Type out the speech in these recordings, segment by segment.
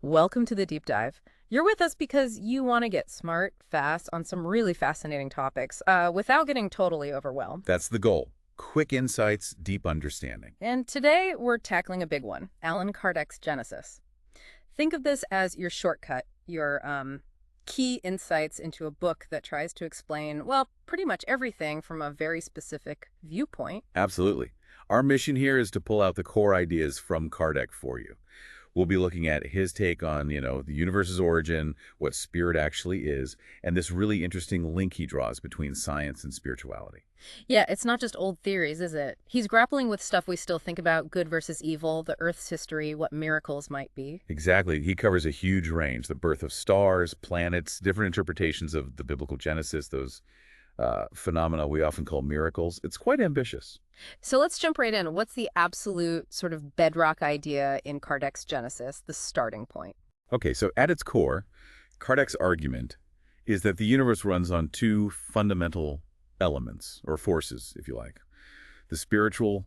Welcome to the deep dive. You're with us because you want to get smart, fast on some really fascinating topics without getting totally overwhelmed. That's the goal. Quick insights, deep understanding. And today we're tackling a big one, Allan Kardec's Genesis. Think of this as your shortcut, your key insights into a book that tries to explain, well, pretty much everything from a very specific viewpoint. Absolutely. Our mission here is to pull out the core ideas from Kardec for you. We'll be looking at his take on, the universe's origin, what spirit actually is, and this really interesting link he draws between science and spirituality. Yeah, it's not just old theories, is it? He's grappling with stuff we still think about, good versus evil, the Earth's history, what miracles might be. Exactly. He covers a huge range, the birth of stars, planets, different interpretations of the biblical Genesis, those phenomena we often call miracles. It's quite ambitious. So let's jump right in. What's the absolute sort of bedrock idea in Kardec's Genesis, the starting point? Okay, so at its core, Kardec's argument is that the universe runs on two fundamental elements, or forces, if you like, the spiritual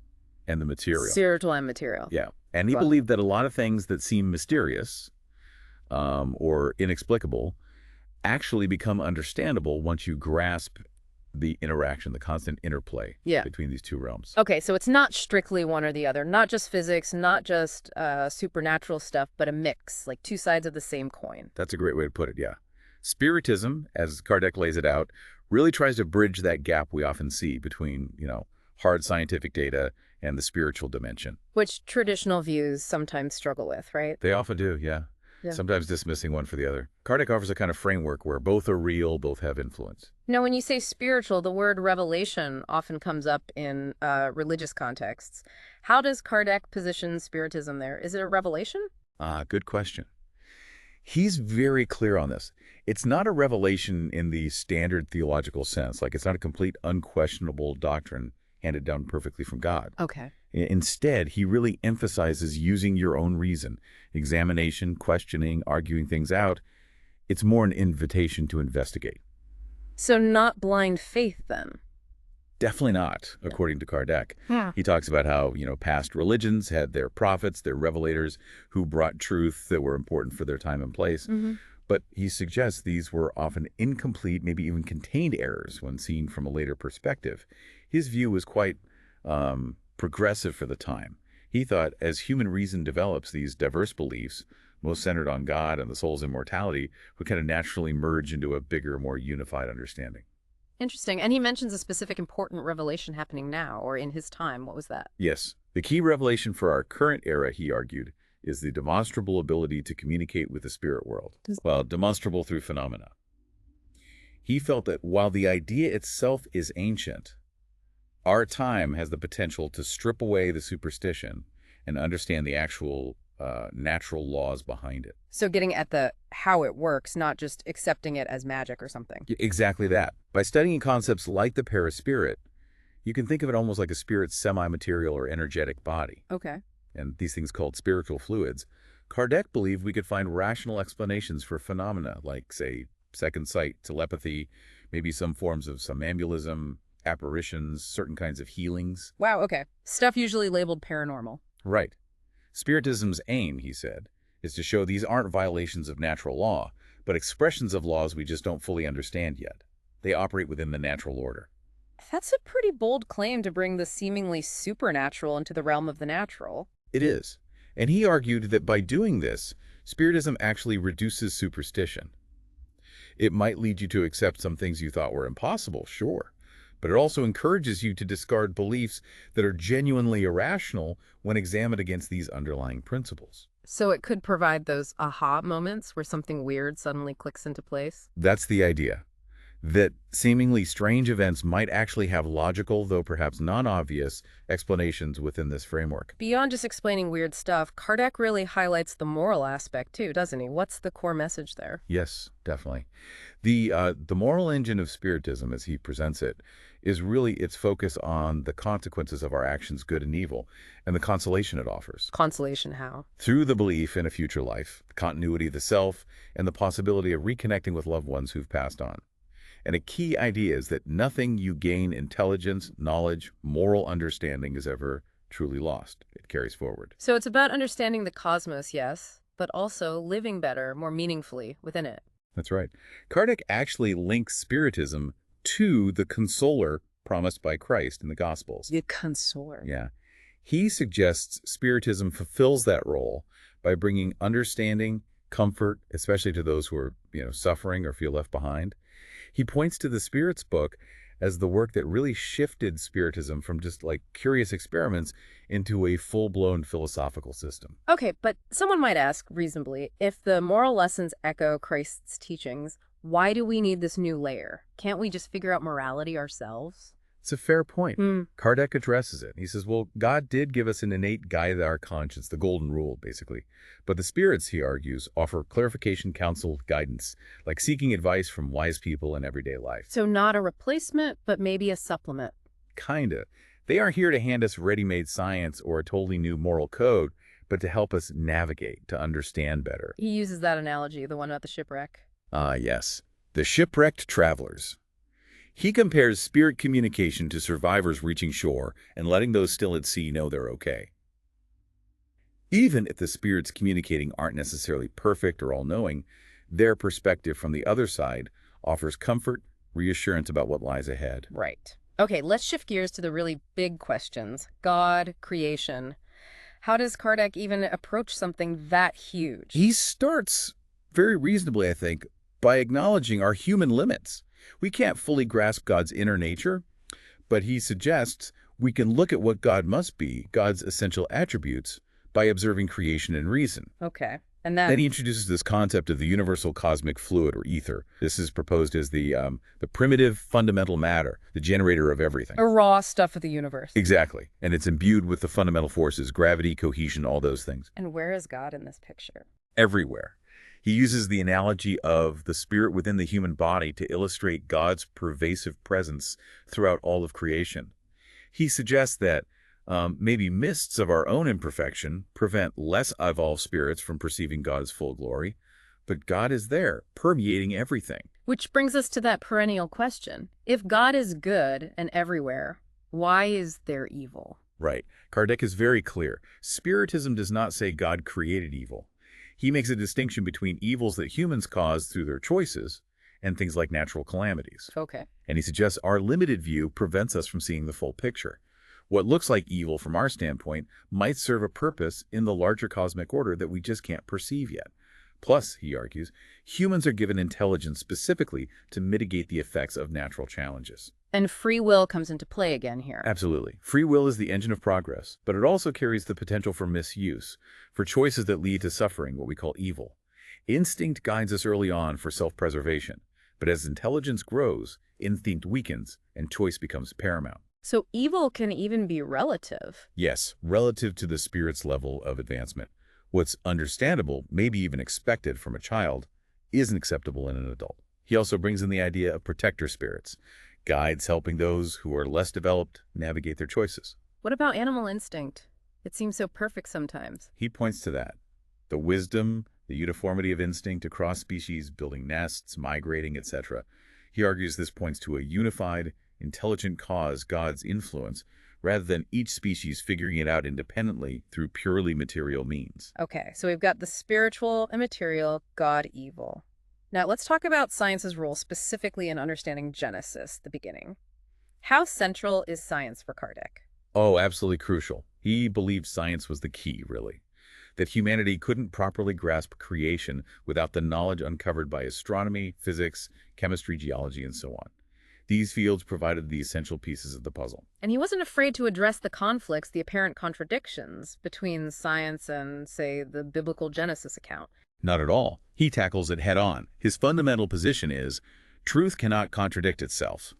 and the material. Spiritual and material. Yeah, and he Well, believed that a lot of things that seem mysterious or inexplicable actually become understandable once you grasp the interaction, the constant interplay yeah. between these two realms. Okay, so it's not strictly one or the other, not just physics, not just supernatural stuff, but a mix, like two sides of the same coin. That's a great way to put it, yeah. Spiritism, as Kardec lays it out, really tries to bridge that gap we often see between, hard scientific data and the spiritual dimension. Which traditional views sometimes struggle with, right? They often do, yeah. Yeah. Sometimes dismissing one for the other. Kardec offers a kind of framework where both are real, both have influence. Now, when you say spiritual, the word revelation often comes up in religious contexts. How does Kardec position Spiritism there? Is it a revelation? Good question. He's very clear on this. It's not a revelation in the standard theological sense, like it's not a complete unquestionable doctrine handed down perfectly from God. Okay. Instead, he really emphasizes using your own reason, examination, questioning, arguing things out. It's more an invitation to investigate. So not blind faith, then? Definitely not, Yeah. according to Kardec. Yeah. He talks about how, past religions had their prophets, their revelators, who brought truth that were important for their time and place. Mm-hmm. But he suggests these were often incomplete, maybe even contained errors when seen from a later perspective. His view was quite progressive for the time. He thought as human reason develops, these diverse beliefs, most centered on God and the soul's immortality, would kind of naturally merge into a bigger, more unified understanding. Interesting. And he mentions a specific important revelation happening now, or in his time. What was that? Yes, the key revelation for our current era, he argued, is the demonstrable ability to communicate with the spirit world. Well, demonstrable through phenomena. He felt that while the idea itself is ancient, our time has the potential to strip away the superstition and understand the actual natural laws behind it. So getting at the how it works, not just accepting it as magic or something. Exactly that. By studying concepts like the paraspirit, you can think of it almost like a spirit's semi-material or energetic body. Okay. And these things called spiritual fluids. Kardec believed we could find rational explanations for phenomena like, say, second sight, telepathy, maybe some forms of somnambulism, apparitions, certain kinds of healings. Wow, okay. Stuff usually labeled paranormal. Right. Spiritism's aim, he said, is to show these aren't violations of natural law, but expressions of laws we just don't fully understand yet. They operate within the natural order. That's a pretty bold claim to bring the seemingly supernatural into the realm of the natural. It is. And he argued that by doing this, Spiritism actually reduces superstition. It might lead you to accept some things you thought were impossible, sure, but it also encourages you to discard beliefs that are genuinely irrational when examined against these underlying principles. So it could provide those aha moments where something weird suddenly clicks into place? That's the idea, that seemingly strange events might actually have logical, though perhaps non-obvious, explanations within this framework. Beyond just explaining weird stuff, Kardec really highlights the moral aspect too, doesn't he? What's the core message there? Yes, definitely. The moral engine of Spiritism, as he presents it, is really its focus on the consequences of our actions, good and evil, and the consolation it offers. Consolation how? Through the belief in a future life, the continuity of the self, and the possibility of reconnecting with loved ones who've passed on. And a key idea is that nothing you gain intelligence, knowledge, moral understanding is ever truly lost. It carries forward. So it's about understanding the cosmos, yes, but also living better, more meaningfully within it. That's right. Kardec actually links Spiritism to the consoler promised by Christ in the Gospels. The consoler. Yeah. He suggests Spiritism fulfills that role by bringing understanding, comfort, especially to those who are, suffering or feel left behind. He points to the Spirit's book as the work that really shifted Spiritism from just like curious experiments into a full-blown philosophical system. Okay, but someone might ask reasonably, if the moral lessons echo Christ's teachings, why do we need this new layer? Can't we just figure out morality ourselves? It's a fair point. Hmm. Kardec addresses it. He says, well, God did give us an innate guide to our conscience, the golden rule, basically. But the spirits, he argues, offer clarification, counsel, guidance, like seeking advice from wise people in everyday life. So not a replacement, but maybe a supplement. Kinda. They aren't here to hand us ready-made science or a totally new moral code, but to help us navigate, to understand better. He uses that analogy, the one about the shipwreck. Ah, yes. The shipwrecked travelers. He compares spirit communication to survivors reaching shore and letting those still at sea know they're okay. Even if the spirits communicating aren't necessarily perfect or all-knowing, their perspective from the other side offers comfort, reassurance about what lies ahead. Right. Okay, let's shift gears to the really big questions. God, creation. How does Kardec even approach something that huge? He starts very reasonably, I think, by acknowledging our human limits. We can't fully grasp God's inner nature, but he suggests we can look at what God must be, God's essential attributes, by observing creation and reason. Okay. And Then he introduces this concept of the universal cosmic fluid, or ether. This is proposed as the primitive fundamental matter, the generator of everything. the raw stuff of the universe. Exactly. And it's imbued with the fundamental forces, gravity, cohesion, all those things. And where is God in this picture? Everywhere. He uses the analogy of the spirit within the human body to illustrate God's pervasive presence throughout all of creation. He suggests that maybe mists of our own imperfection prevent less evolved spirits from perceiving God's full glory, but God is there, permeating everything. Which brings us to that perennial question. If God is good and everywhere, why is there evil? Right. Kardec is very clear. Spiritism does not say God created evil. He makes a distinction between evils that humans cause through their choices and things like natural calamities. Okay. And he suggests our limited view prevents us from seeing the full picture. What looks like evil from our standpoint might serve a purpose in the larger cosmic order that we just can't perceive yet. Plus, he argues, humans are given intelligence specifically to mitigate the effects of natural challenges. And free will comes into play again here. Absolutely. Free will is the engine of progress, but it also carries the potential for misuse, for choices that lead to suffering, what we call evil. Instinct guides us early on for self-preservation, but as intelligence grows, instinct weakens and choice becomes paramount. So evil can even be relative. Yes, relative to the spirit's level of advancement. What's understandable, maybe even expected from a child, isn't acceptable in an adult. He also brings in the idea of protector spirits, guides helping those who are less developed navigate their choices. What about animal instinct? It seems so perfect sometimes. He points to that. The wisdom, the uniformity of instinct across species, building nests, migrating, etc. He argues this points to a unified, intelligent cause, God's influence, rather than each species figuring it out independently through purely material means. Okay, so we've got the spiritual and material, God, evil. Now let's talk about science's role specifically in understanding Genesis, the beginning. How central is science for Kardec? Oh, absolutely crucial. He believed science was the key, really. That humanity couldn't properly grasp creation without the knowledge uncovered by astronomy, physics, chemistry, geology, and so on. These fields provided the essential pieces of the puzzle. And he wasn't afraid to address the conflicts, the apparent contradictions between science and, say, the biblical Genesis account. Not at all. He tackles it head-on. His fundamental position is, truth cannot contradict itself.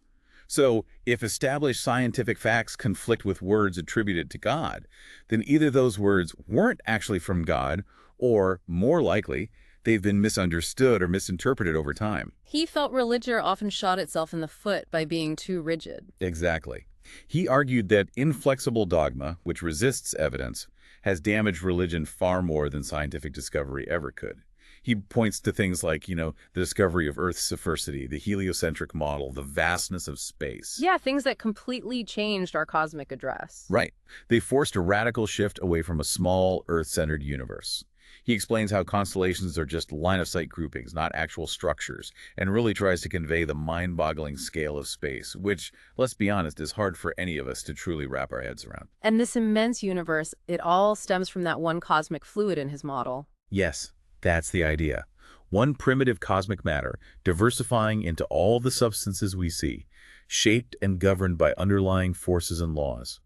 So, if established scientific facts conflict with words attributed to God, then either those words weren't actually from God, or, more likely, they've been misunderstood or misinterpreted over time. He felt religion often shot itself in the foot by being too rigid. Exactly. He argued that inflexible dogma, which resists evidence, has damaged religion far more than scientific discovery ever could. He points to things like, the discovery of Earth's sphericity, the heliocentric model, the vastness of space. Yeah, things that completely changed our cosmic address. Right. They forced a radical shift away from a small, Earth-centered universe. He explains how constellations are just line-of-sight groupings, not actual structures, and really tries to convey the mind-boggling scale of space, which, let's be honest, is hard for any of us to truly wrap our heads around. And this immense universe, it all stems from that one cosmic fluid in his model. Yes, that's the idea. One primitive cosmic matter diversifying into all the substances we see, shaped and governed by underlying forces and laws.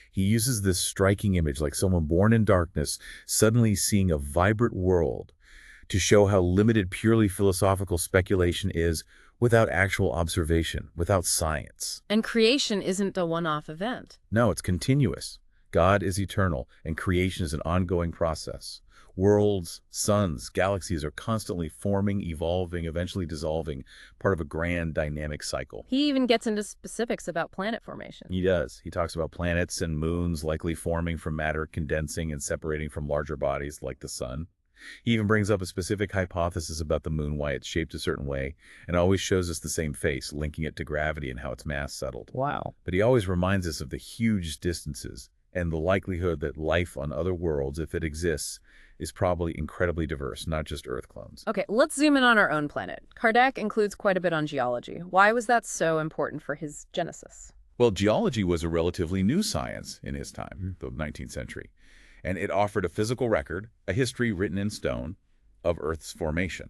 He uses this striking image like someone born in darkness suddenly seeing a vibrant world to show how limited purely philosophical speculation is without actual observation, without science. And creation isn't a one-off event. No, it's continuous. God is eternal, and creation is an ongoing process. Worlds, suns, galaxies are constantly forming, evolving, eventually dissolving, part of a grand dynamic cycle. He even gets into specifics about planet formation. He does. He talks about planets and moons likely forming from matter, condensing and separating from larger bodies like the sun. He even brings up a specific hypothesis about the moon, why it's shaped a certain way, and always shows us the same face, linking it to gravity and how its mass settled. Wow. But he always reminds us of the huge distances and the likelihood that life on other worlds, if it exists, is probably incredibly diverse, not just Earth clones. Okay, let's zoom in on our own planet. Kardec includes quite a bit on geology. Why was that so important for his Genesis? Well, geology was a relatively new science in his time, the 19th century, and it offered a physical record, a history written in stone, of Earth's formation.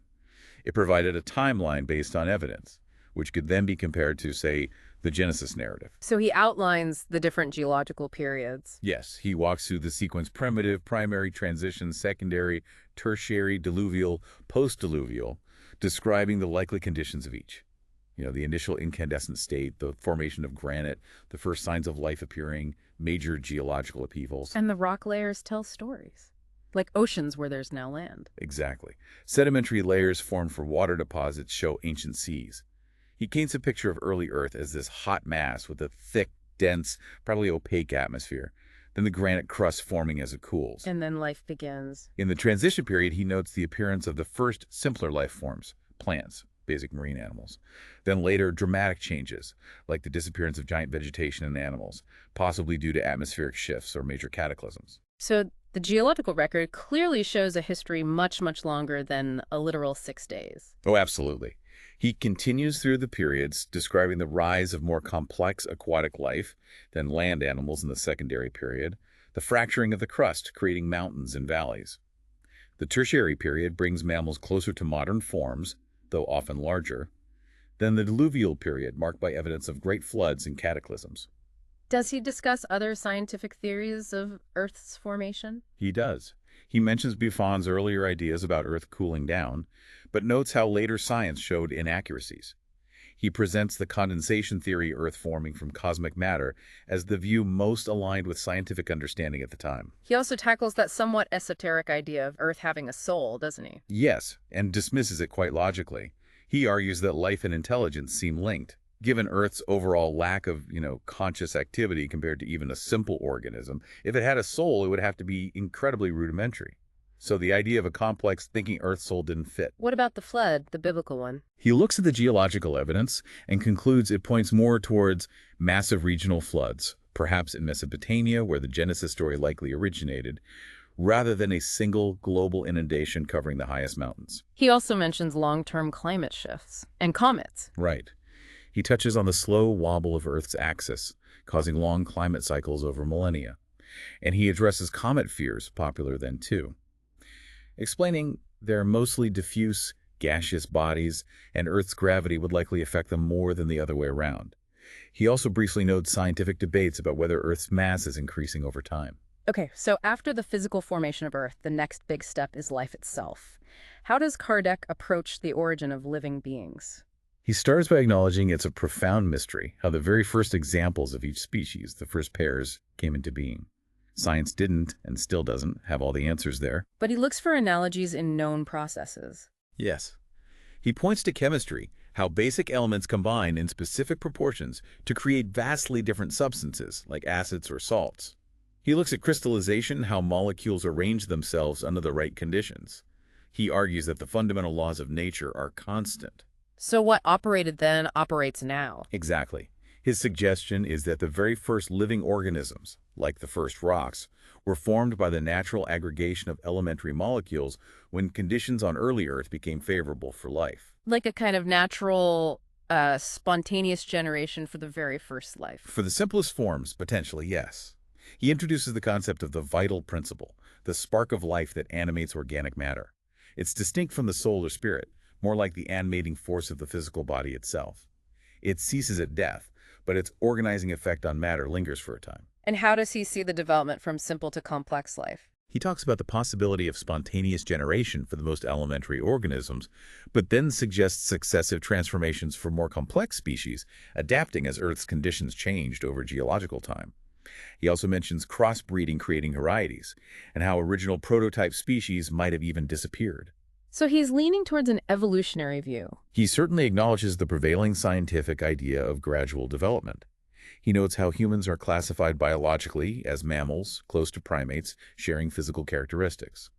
It provided a timeline based on evidence, which could then be compared to, say, the Genesis narrative. So he outlines the different geological periods. Yes, he walks through the sequence primitive, primary, transition, secondary, tertiary, diluvial, post-diluvial, describing the likely conditions of each. The initial incandescent state, the formation of granite, the first signs of life appearing, major geological upheavals. And the rock layers tell stories, like oceans where there's now land. Exactly. Sedimentary layers formed for water deposits show ancient seas. He paints a picture of early Earth as this hot mass with a thick, dense, probably opaque atmosphere, then the granite crust forming as it cools. And then life begins. In the transition period, he notes the appearance of the first simpler life forms, plants, basic marine animals. Then later, dramatic changes, like the disappearance of giant vegetation and animals, possibly due to atmospheric shifts or major cataclysms. So the geological record clearly shows a history much, much longer than a literal 6 days. Oh, absolutely. He continues through the periods, describing the rise of more complex aquatic life than land animals in the secondary period, the fracturing of the crust, creating mountains and valleys. The tertiary period brings mammals closer to modern forms, though often larger, than the diluvial period, marked by evidence of great floods and cataclysms. Does he discuss other scientific theories of Earth's formation? He does. He mentions Buffon's earlier ideas about Earth cooling down, but notes how later science showed inaccuracies. He presents the condensation theory, Earth forming from cosmic matter, as the view most aligned with scientific understanding at the time. He also tackles that somewhat esoteric idea of Earth having a soul, doesn't he? Yes, and dismisses it quite logically. He argues that life and intelligence seem linked. Given Earth's overall lack of, conscious activity compared to even a simple organism, if it had a soul, it would have to be incredibly rudimentary. So the idea of a complex thinking Earth soul didn't fit. What about the flood, the biblical one? He looks at the geological evidence and concludes it points more towards massive regional floods, perhaps in Mesopotamia, where the Genesis story likely originated, rather than a single global inundation covering the highest mountains. He also mentions long-term climate shifts and comets. Right. He touches on the slow wobble of Earth's axis, causing long climate cycles over millennia. And he addresses comet fears, popular then too, explaining they're mostly diffuse, gaseous bodies, and Earth's gravity would likely affect them more than the other way around. He also briefly notes scientific debates about whether Earth's mass is increasing over time. Okay, so after the physical formation of Earth, the next big step is life itself. How does Kardec approach the origin of living beings? He starts by acknowledging it's a profound mystery, how the very first examples of each species, the first pairs, came into being. Science didn't, and still doesn't, have all the answers there. But he looks for analogies in known processes. Yes. He points to chemistry, how basic elements combine in specific proportions to create vastly different substances, like acids or salts. He looks at crystallization, how molecules arrange themselves under the right conditions. He argues that the fundamental laws of nature are constant. So what operated then operates now. Exactly. His suggestion is that the very first living organisms, like the first rocks, were formed by the natural aggregation of elementary molecules when conditions on early Earth became favorable for life. Like a kind of natural, spontaneous generation for the very first life. For the simplest forms, potentially, yes. He introduces the concept of the vital principle, the spark of life that animates organic matter. It's distinct from the soul or spirit, more like the animating force of the physical body itself. It ceases at death, but its organizing effect on matter lingers for a time. And how does he see the development from simple to complex life? He talks about the possibility of spontaneous generation for the most elementary organisms, but then suggests successive transformations for more complex species, adapting as Earth's conditions changed over geological time. He also mentions crossbreeding creating varieties, and how original prototype species might have even disappeared. So he's leaning towards an evolutionary view. He certainly acknowledges the prevailing scientific idea of gradual development. He notes how humans are classified biologically as mammals, close to primates, sharing physical characteristics.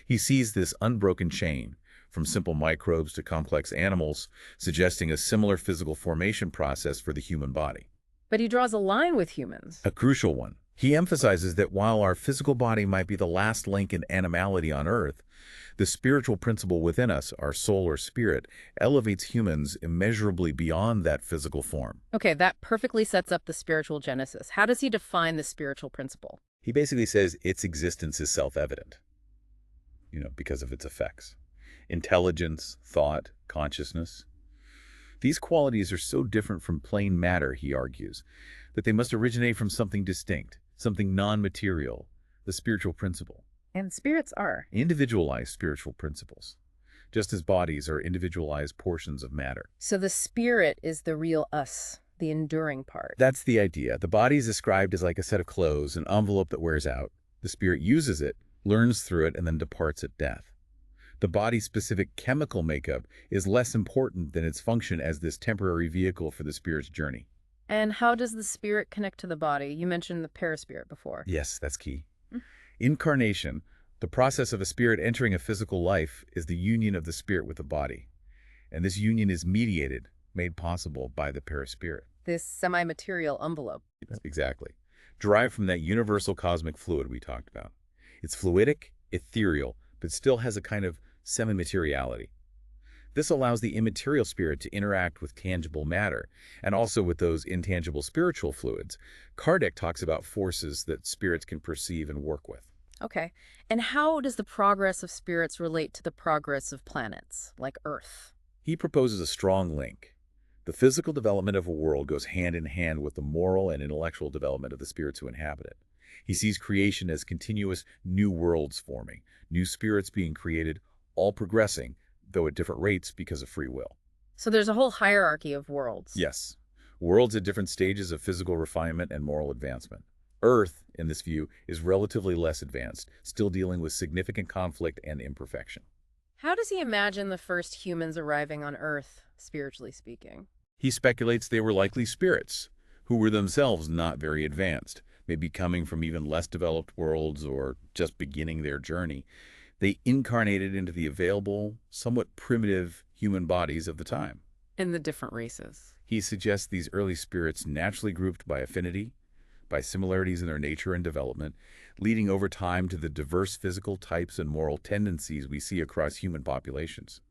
He sees this unbroken chain, from simple microbes to complex animals, suggesting a similar physical formation process for the human body. But he draws a line with humans. A crucial one. He emphasizes that while our physical body might be the last link in animality on Earth, the spiritual principle within us, our soul or spirit, elevates humans immeasurably beyond that physical form. Okay, that perfectly sets up the spiritual genesis. How does he define the spiritual principle? He basically says its existence is self-evident, because of its effects. Intelligence, thought, consciousness. These qualities are so different from plain matter, he argues, that they must originate from something distinct, something non-material, the spiritual principle. And spirits are Individualized spiritual principles, just as bodies are individualized portions of matter. So the spirit is the real us, the enduring part. That's the idea. The body is described as like a set of clothes, an envelope that wears out. The spirit uses it, learns through it, and then departs at death. The body's specific chemical makeup is less important than its function as this temporary vehicle for the spirit's journey. And how does the spirit connect to the body? You mentioned the paraspirit before. Yes, that's key. Incarnation, the process of a spirit entering a physical life, is the union of the spirit with the body. And this union is mediated, made possible by the paraspirit. This semi-material envelope. Exactly. Derived from that universal cosmic fluid we talked about. It's fluidic, ethereal, but still has a kind of semi-materiality. This allows the immaterial spirit to interact with tangible matter, and also with those intangible spiritual fluids. Kardec talks about forces that spirits can perceive and work with. Okay. And how does the progress of spirits relate to the progress of planets, like Earth? He proposes a strong link. The physical development of a world goes hand in hand with the moral and intellectual development of the spirits who inhabit it. He sees creation as continuous new worlds forming, new spirits being created, all progressing, though at different rates because of free will. So there's a whole hierarchy of worlds. Yes. Worlds at different stages of physical refinement and moral advancement. Earth, in this view, is relatively less advanced, still dealing with significant conflict and imperfection. How does he imagine the first humans arriving on Earth, spiritually speaking? He speculates they were likely spirits, who were themselves not very advanced, maybe coming from even less developed worlds or just beginning their journey. They incarnated into the available, somewhat primitive human bodies of the time. In the different races. He suggests these early spirits naturally grouped by affinity, by similarities in their nature and development, leading over time to the diverse physical types and moral tendencies we see across human populations.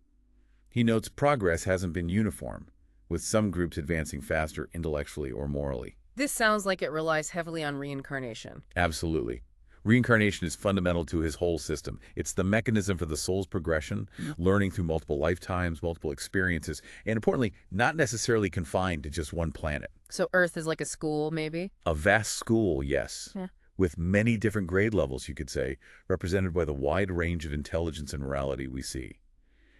He notes progress hasn't been uniform, with some groups advancing faster intellectually or morally. This sounds like it relies heavily on reincarnation. Absolutely. Reincarnation is fundamental to his whole system. It's the mechanism for the soul's progression, learning through multiple lifetimes, multiple experiences, and importantly, not necessarily confined to just one planet. So Earth is like a school, maybe? A vast school, yes, Yeah. with many different grade levels, you could say, represented by the wide range of intelligence and morality we see.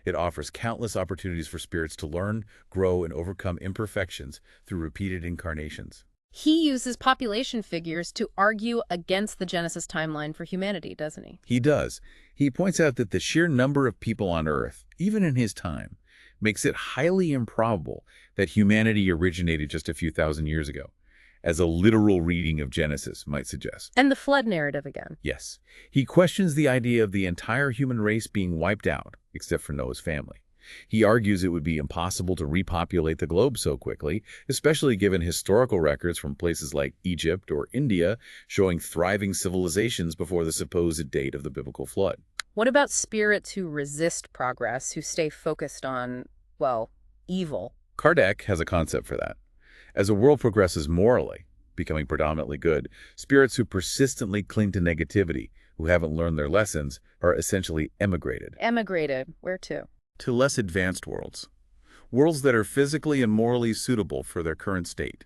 It offers countless opportunities for spirits to learn, grow, and overcome imperfections through repeated incarnations. He uses population figures to argue against the Genesis timeline for humanity, doesn't he? He does. He points out that the sheer number of people on Earth, even in his time, makes it highly improbable that humanity originated just a few thousand years ago, as a literal reading of Genesis might suggest. And the flood narrative again. Yes. He questions the idea of the entire human race being wiped out, except for Noah's family. He argues it would be impossible to repopulate the globe so quickly, especially given historical records from places like Egypt or India showing thriving civilizations before the supposed date of the biblical flood. What about spirits who resist progress, who stay focused on, well, evil? Kardec has a concept for that. As the world progresses morally, becoming predominantly good, spirits who persistently cling to negativity, who haven't learned their lessons, are essentially emigrated. Emigrated. Where to? To less advanced worlds. Worlds that are physically and morally suitable for their current state.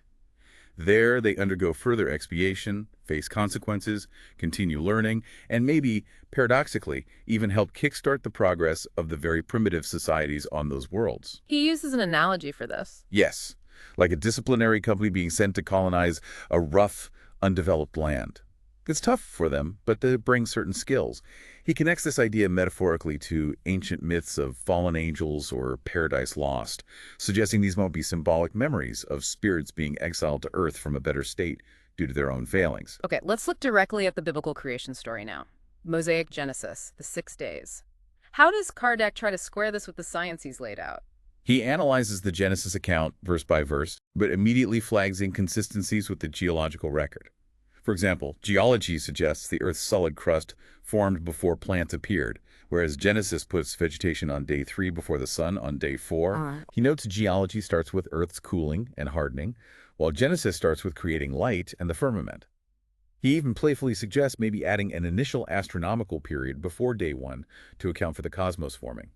There, they undergo further expiation, face consequences, continue learning, and maybe, paradoxically, even help kickstart the progress of the very primitive societies on those worlds. He uses an analogy for this. Yes, like a disciplinary company being sent to colonize a rough, undeveloped land. It's tough for them, but they bring certain skills. He connects this idea metaphorically to ancient myths of fallen angels or paradise lost, suggesting these might be symbolic memories of spirits being exiled to Earth from a better state due to their own failings. Okay, let's look directly at the biblical creation story now. Mosaic Genesis, the 6 days. How does Kardec try to square this with the science he's laid out? He analyzes the Genesis account verse by verse, but immediately flags inconsistencies with the geological record. For example, geology suggests the Earth's solid crust formed before plants appeared, whereas Genesis puts vegetation on day 3 before the sun on day 4. He notes geology starts with Earth's cooling and hardening, while Genesis starts with creating light and the firmament. He even playfully suggests maybe adding an initial astronomical period before day 1 to account for the cosmos forming.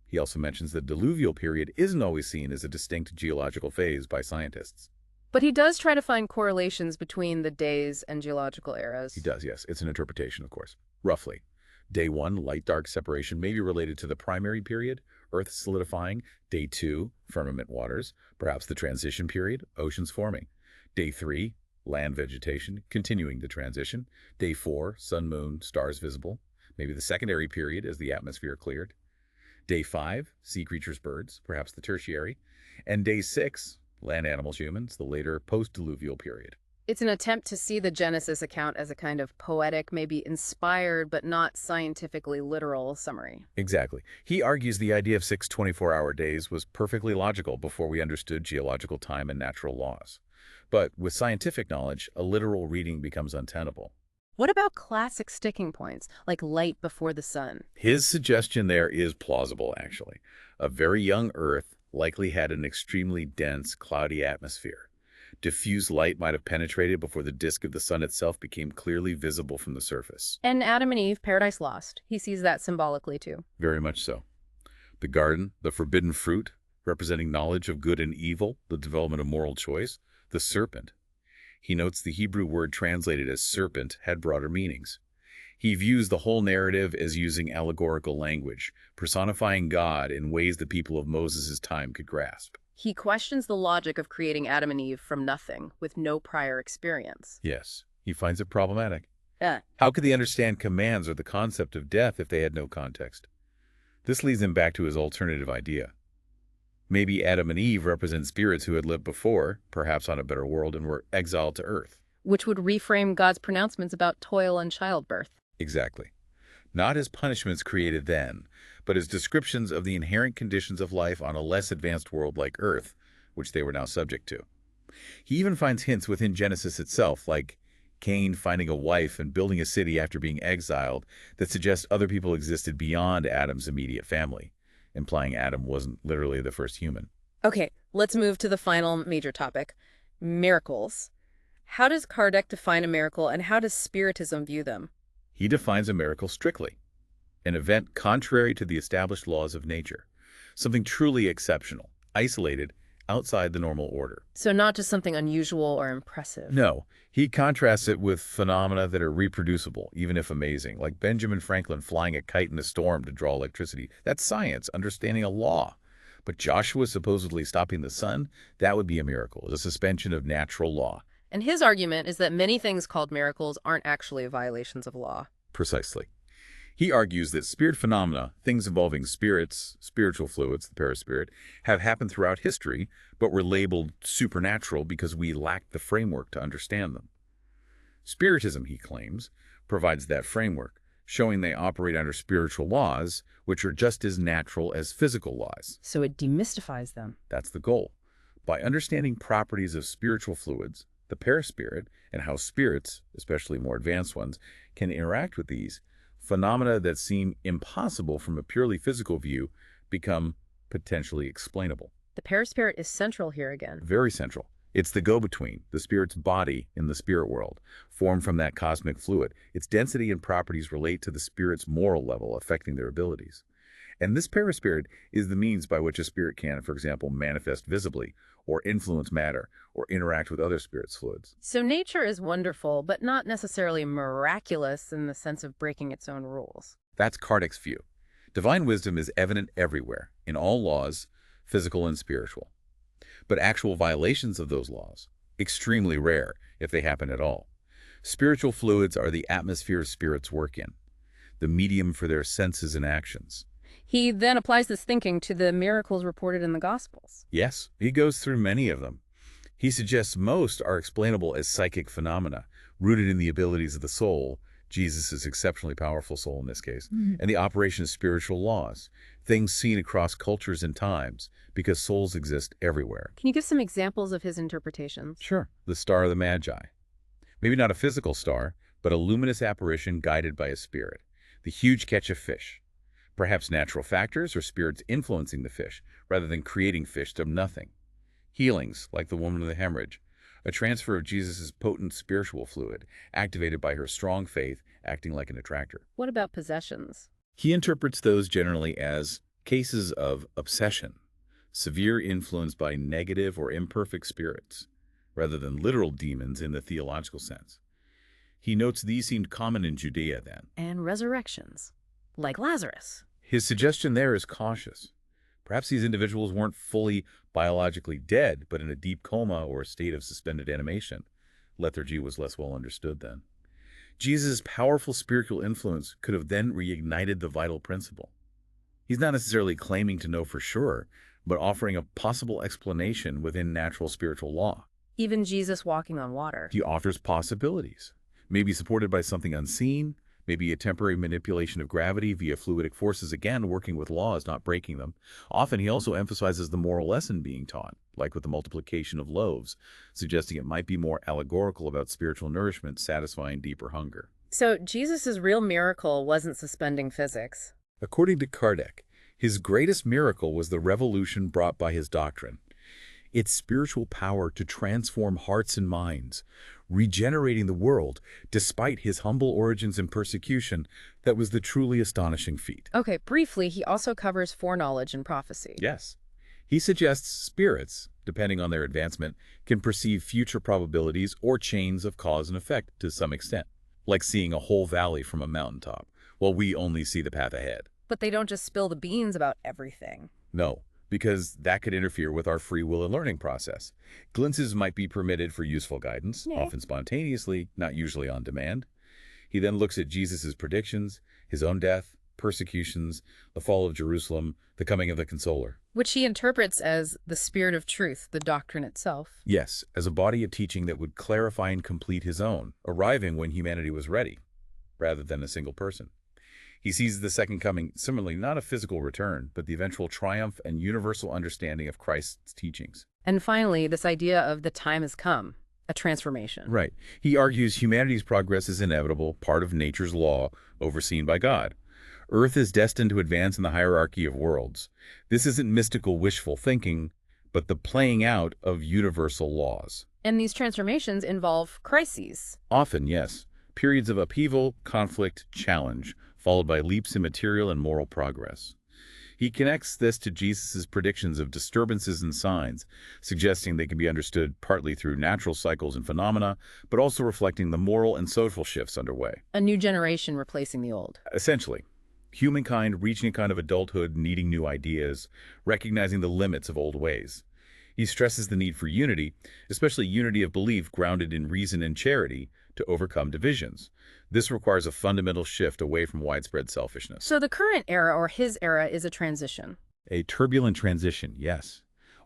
He also mentions the diluvial period isn't always seen as a distinct geological phase by scientists. But he does try to find correlations between the days and geological eras. He does, yes. It's an interpretation, of course. Roughly. Day 1, light-dark separation may be related to the primary period, Earth solidifying. Day 2, firmament waters, perhaps the transition period, oceans forming. Day 3, land vegetation, continuing the transition. Day 4, sun, moon, stars visible. Maybe the secondary period as the atmosphere cleared. Day 5, sea creatures, birds, perhaps the tertiary. And Day 6, land animals, humans, the later post-diluvial period. It's an attempt to see the Genesis account as a kind of poetic, maybe inspired, but not scientifically literal summary. Exactly. He argues the idea of 6 24-hour days was perfectly logical before we understood geological time and natural laws. But with scientific knowledge, a literal reading becomes untenable. What about classic sticking points, like light before the sun? His suggestion there is plausible, actually. A very young Earth likely had an extremely dense, cloudy atmosphere. Diffuse light might have penetrated before the disk of the sun itself became clearly visible from the surface. And Adam and Eve, paradise lost. He sees that symbolically, too. Very much so. The garden, the forbidden fruit, representing knowledge of good and evil, the development of moral choice, the serpent. He notes the Hebrew word translated as serpent had broader meanings. He views the whole narrative as using allegorical language, personifying God in ways the people of Moses' time could grasp. He questions the logic of creating Adam and Eve from nothing, with no prior experience. Yes, he finds it problematic. Yeah. How could they understand commands or the concept of death if they had no context? This leads him back to his alternative idea. Maybe Adam and Eve represent spirits who had lived before, perhaps on a better world, and were exiled to Earth. Which would reframe God's pronouncements about toil and childbirth. Exactly. Not as punishments created then, but as descriptions of the inherent conditions of life on a less advanced world like Earth, which they were now subject to. He even finds hints within Genesis itself, like Cain finding a wife and building a city after being exiled, that suggest other people existed beyond Adam's immediate family, implying Adam wasn't literally the first human. Okay, let's move to the final major topic, miracles. How does Kardec define a miracle, and how does Spiritism view them? He defines a miracle strictly, an event contrary to the established laws of nature, something truly exceptional, isolated, outside the normal order. So not just something unusual or impressive. No, he contrasts it with phenomena that are reproducible, even if amazing, like Benjamin Franklin flying a kite in a storm to draw electricity. That's science, understanding a law. But Joshua supposedly stopping the sun, that would be a miracle, a suspension of natural law. And his argument is that many things called miracles aren't actually violations of law. Precisely. He argues that spirit phenomena, things involving spirits, spiritual fluids, the perispirit, have happened throughout history, but were labeled supernatural because we lacked the framework to understand them. Spiritism, he claims, provides that framework, showing they operate under spiritual laws, which are just as natural as physical laws. So it demystifies them. That's the goal. By understanding properties of spiritual fluids, the paraspirit, and how spirits, especially more advanced ones, can interact with these, phenomena that seem impossible from a purely physical view become potentially explainable. The paraspirit is central here again. Very central. It's the go-between, the spirit's body in the spirit world, formed from that cosmic fluid. Its density and properties relate to the spirit's moral level, affecting their abilities. And this paraspirit is the means by which a spirit can, for example, manifest visibly, or influence matter, or interact with other spirits' fluids. So nature is wonderful, but not necessarily miraculous in the sense of breaking its own rules. That's Kardec's view. Divine wisdom is evident everywhere, in all laws, physical and spiritual. But actual violations of those laws, extremely rare, if they happen at all. Spiritual fluids are the atmosphere spirits work in, the medium for their senses and actions. He then applies this thinking to the miracles reported in the Gospels. Yes, he goes through many of them. He suggests most are explainable as psychic phenomena, rooted in the abilities of the soul, Jesus' exceptionally powerful soul in this case, and the operation of spiritual laws, things seen across cultures and times, because souls exist everywhere. Can you give some examples of his interpretations? Sure. The star of the Magi. Maybe not a physical star, but a luminous apparition guided by a spirit. The huge catch of fish. Perhaps natural factors or spirits influencing the fish, rather than creating fish from nothing. Healings, like the woman of the hemorrhage. A transfer of Jesus' potent spiritual fluid, activated by her strong faith, acting like an attractor. What about possessions? He interprets those generally as cases of obsession, severe influence by negative or imperfect spirits, rather than literal demons in the theological sense. He notes these seemed common in Judea then. And resurrections, like Lazarus. His suggestion there is cautious. Perhaps these individuals weren't fully biologically dead, but in a deep coma or a state of suspended animation. Lethargy was less well understood then. Jesus' powerful spiritual influence could have then reignited the vital principle. He's not necessarily claiming to know for sure, but offering a possible explanation within natural spiritual law. Even Jesus walking on water. He offers possibilities, maybe supported by something unseen, maybe a temporary manipulation of gravity via fluidic forces, again working with laws, not breaking them. Often he also emphasizes the moral lesson being taught, like with the multiplication of loaves, suggesting it might be more allegorical about spiritual nourishment satisfying deeper hunger. So Jesus' real miracle wasn't suspending physics. According to Kardec, his greatest miracle was the revolution brought by his doctrine. Its spiritual power to transform hearts and minds, regenerating the world despite his humble origins and persecution. That was the truly astonishing feat. Okay, briefly, he also covers foreknowledge and prophecy. Yes. He suggests spirits, depending on their advancement, can perceive future probabilities or chains of cause and effect to some extent, like seeing a whole valley from a mountaintop, while we only see the path ahead. But they don't just spill the beans about everything. No, because that could interfere with our free will and learning process. Glimpses might be permitted for useful guidance, often spontaneously, not usually on demand. He then looks at Jesus' predictions, his own death, persecutions, the fall of Jerusalem, the coming of the Consoler. Which he interprets as the spirit of truth, the doctrine itself. Yes, as a body of teaching that would clarify and complete his own, arriving when humanity was ready, rather than a single person. He sees the second coming, similarly, not a physical return, but the eventual triumph and universal understanding of Christ's teachings. And finally, this idea of the time has come, a transformation. Right. He argues humanity's progress is inevitable, part of nature's law, overseen by God. Earth is destined to advance in the hierarchy of worlds. This isn't mystical wishful thinking, but the playing out of universal laws. And these transformations involve crises. Often, yes. Periods of upheaval, conflict, challenge, followed by leaps in material and moral progress. He connects this to Jesus' predictions of disturbances and signs, suggesting they can be understood partly through natural cycles and phenomena, but also reflecting the moral and social shifts underway. A new generation replacing the old. Essentially, humankind reaching a kind of adulthood, needing new ideas, recognizing the limits of old ways. He stresses the need for unity, especially unity of belief grounded in reason and charity, to overcome divisions. This requires a fundamental shift away from widespread selfishness. So the current era, or his era, is a transition. A turbulent transition, yes.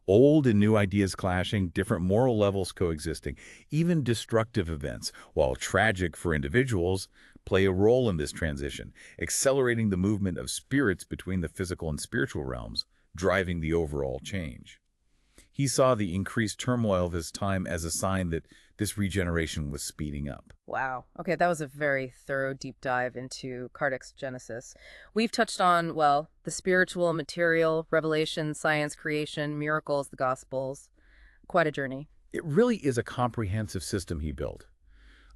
Old and new ideas clashing, different moral levels coexisting, even destructive events, while tragic for individuals, play a role in this transition, accelerating the movement of spirits between the physical and spiritual realms, driving the overall change. He saw the increased turmoil of his time as a sign that this regeneration was speeding up. Wow. Okay, that was a very thorough deep dive into Kardec's Genesis. We've touched on, well, the spiritual, material, revelation, science, creation, miracles, the Gospels. Quite a journey. It really is a comprehensive system he built.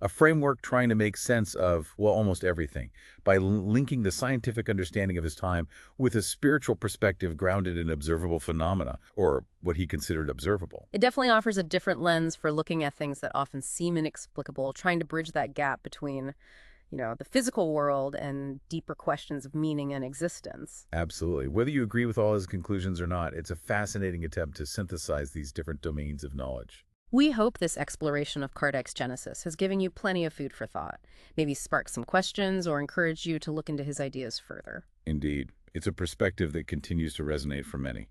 A framework trying to make sense of, well, almost everything, by linking the scientific understanding of his time with a spiritual perspective grounded in observable phenomena, or what he considered observable. It definitely offers a different lens for looking at things that often seem inexplicable, trying to bridge that gap between, the physical world and deeper questions of meaning and existence. Absolutely. Whether you agree with all his conclusions or not, it's a fascinating attempt to synthesize these different domains of knowledge. We hope this exploration of Kardec's Genesis has given you plenty of food for thought, maybe sparked some questions or encouraged you to look into his ideas further. Indeed, it's a perspective that continues to resonate for many.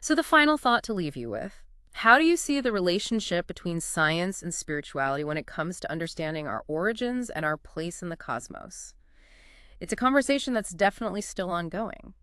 So the final thought to leave you with, how do you see the relationship between science and spirituality when it comes to understanding our origins and our place in the cosmos? It's a conversation that's definitely still ongoing.